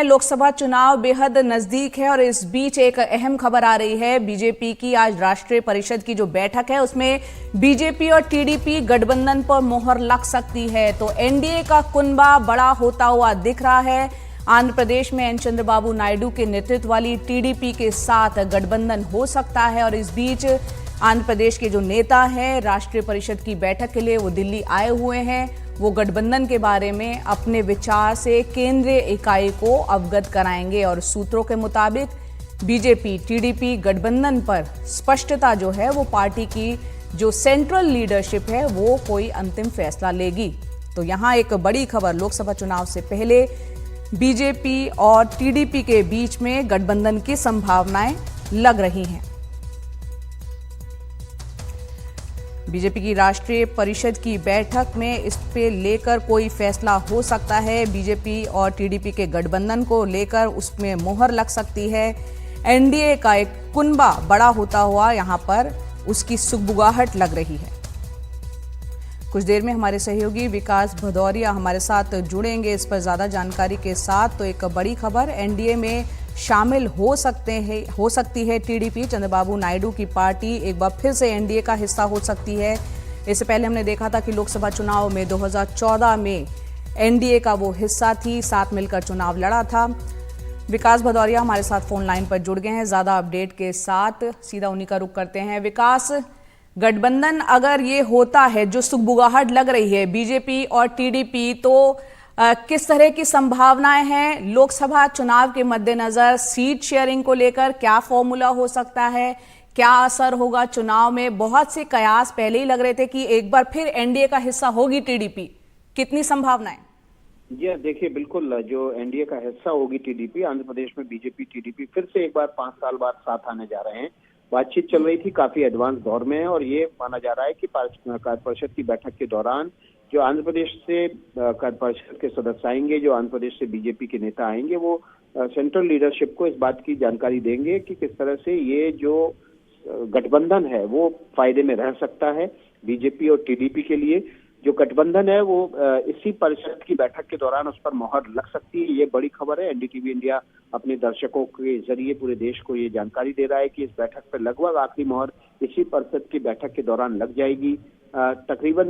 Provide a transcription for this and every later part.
लोकसभा चुनाव बेहद नजदीक है और इस बीच एक अहम खबर आ रही है। बीजेपी की आज राष्ट्रीय परिषद की जो बैठक है उसमें बीजेपी और टीडीपी गठबंधन पर मोहर लग सकती है। तो एनडीए का कुनबा बड़ा होता हुआ दिख रहा है। आंध्र प्रदेश में एन चंद्रबाबू नायडू के नेतृत्व वाली टीडीपी के साथ गठबंधन हो सकता है और इस बीच आंध्र प्रदेश के जो नेता हैं राष्ट्रीय परिषद की बैठक के लिए वो दिल्ली आए हुए हैं। वो गठबंधन के बारे में अपने विचार से केंद्रीय इकाई को अवगत कराएंगे और सूत्रों के मुताबिक बीजेपी टीडीपी गठबंधन पर स्पष्टता जो है वो पार्टी की जो सेंट्रल लीडरशिप है वो कोई अंतिम फैसला लेगी। तो यहां एक बड़ी खबर, लोकसभा चुनाव से पहले बीजेपी और टीडीपी के बीच में गठबंधन की संभावनाएं लग रही हैं। बीजेपी की राष्ट्रीय परिषद की बैठक में इस पे लेकर कोई फैसला हो सकता है। बीजेपी और टीडीपी के गठबंधन को लेकर उसमें मोहर लग सकती है। एनडीए का एक कुनबा बड़ा होता हुआ यहां पर उसकी सुगबुगाहट लग रही है। कुछ देर में हमारे सहयोगी विकास भदौरिया हमारे साथ जुड़ेंगे इस पर ज्यादा जानकारी के साथ। तो एक बड़ी खबर, एनडीए में शामिल हो सकती है टीडीपी। चंद्रबाबू नायडू की पार्टी एक बार फिर से एनडीए का हिस्सा हो सकती है। इससे पहले हमने देखा था कि लोकसभा चुनाव में 2014 में एनडीए का वो हिस्सा थी, साथ मिलकर चुनाव लड़ा था। विकास भदौरिया हमारे साथ फोन लाइन पर जुड़ गए हैं ज्यादा अपडेट के साथ। सीधा उन्हीं का रुख करते हैं। विकास, गठबंधन अगर ये होता है, जो सुगबुगाहट लग रही है बीजेपी और टीडीपी, तो किस तरह की संभावनाएं हैं लोकसभा चुनाव के मद्देनजर? सीट शेयरिंग को लेकर क्या फॉर्मूला हो सकता है, क्या असर होगा चुनाव में? बहुत से कयास पहले ही लग रहे थे कि एक बार फिर एनडीए का हिस्सा होगी टीडीपी, कितनी संभावनाएं? जी देखिए, बिल्कुल जो एनडीए का हिस्सा होगी टीडीपी, आंध्र प्रदेश में बीजेपी टीडीपी फिर से एक बार 5 साल बाद साथ आने जा रहे हैं। बातचीत चल रही थी, काफी एडवांस दौर में है और ये माना जा रहा है कि कार्य परिषद की बैठक के दौरान जो आंध्र प्रदेश से कार्य परिषद के सदस्य आएंगे, जो आंध्र प्रदेश से बीजेपी के नेता आएंगे, वो सेंट्रल लीडरशिप को इस बात की जानकारी देंगे कि किस तरह से ये जो गठबंधन है वो फायदे में रह सकता है बीजेपी और टीडीपी के लिए। जो गठबंधन है वो इसी परिषद की बैठक के दौरान उस पर मोहर लग सकती है। ये बड़ी खबर है। एनडीटीवी इंडिया अपने दर्शकों के जरिए पूरे देश को ये जानकारी दे रहा है कि इस बैठक पर लगभग आखिरी मोहर इसी परिषद की बैठक के दौरान लग जाएगी। तकरीबन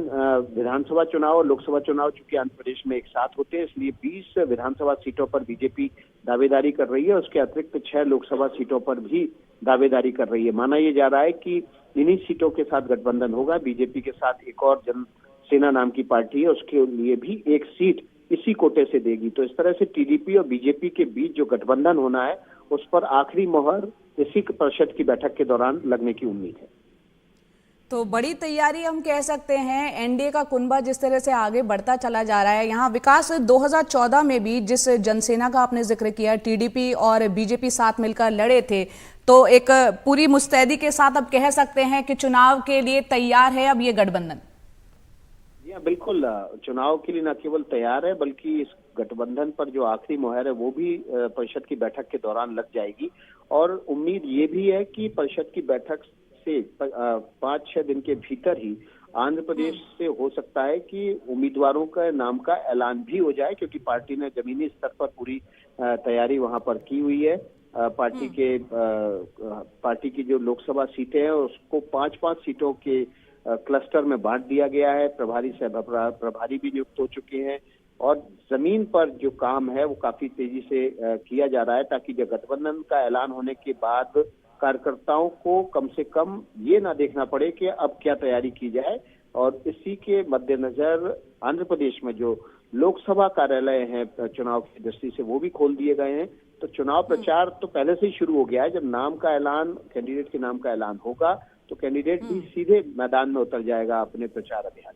विधानसभा चुनाव और लोकसभा चुनाव चूंकि आंध्र प्रदेश में एक साथ होते हैं, इसलिए 20 विधानसभा सीटों पर बीजेपी दावेदारी कर रही है। उसके अतिरिक्त 6 लोकसभा सीटों पर भी दावेदारी कर रही है। माना यह जा रहा है कि इन्हीं सीटों के साथ गठबंधन होगा। बीजेपी के साथ एक और जनसेना नाम की पार्टी है, उसके लिए भी एक सीट इसी कोटे से देगी। तो इस तरह से टीडीपी और बीजेपी के बीच जो गठबंधन होना है उस पर आखिरी मोहर इसी परिषद की बैठक के दौरान लगने की उम्मीद है। तो बड़ी तैयारी हम कह सकते हैं। एनडीए का कुनबा जिस तरह से आगे बढ़ता चला जा रहा है, यहाँ विकास 2014 में भी जिस जनसेना का आपने जिक्र किया, टीडीपी और बीजेपी साथ मिलकर लड़े थे, तो एक पूरी मुस्तैदी के साथ अब कह सकते हैं कि चुनाव के लिए तैयार है अब ये गठबंधन। जी हाँ, बिल्कुल चुनाव के लिए न केवल तैयार है बल्कि इस गठबंधन पर जो आखिरी मोहर है वो भी परिषद की बैठक के दौरान लग जाएगी। और उम्मीद ये भी है कि परिषद की बैठक से 5-6 दिन के भीतर ही आंध्र प्रदेश से हो सकता है कि उम्मीदवारों का नाम का ऐलान भी हो जाए, क्योंकि पार्टी ने जमीनी स्तर पर पूरी तैयारी वहां पर की हुई है। पार्टी की जो लोकसभा सीटें हैं उसको 5-5 सीटों के क्लस्टर में बांट दिया गया है। प्रभारी सह प्रभारी भी नियुक्त हो चुके हैं और जमीन पर जो काम है वो काफी तेजी से किया जा रहा है, ताकि जब गठबंधन का ऐलान होने के बाद कार्यकर्ताओं को कम से कम ये ना देखना पड़े कि अब क्या तैयारी की जाए। और इसी के मद्देनजर आंध्र प्रदेश में जो लोकसभा कार्यालय हैं चुनाव की दृष्टि से वो भी खोल दिए गए हैं। तो चुनाव प्रचार तो पहले से ही शुरू हो गया है। जब नाम का ऐलान, कैंडिडेट के नाम का ऐलान होगा तो कैंडिडेट भी सीधे मैदान में उतर जाएगा अपने प्रचार अभियान।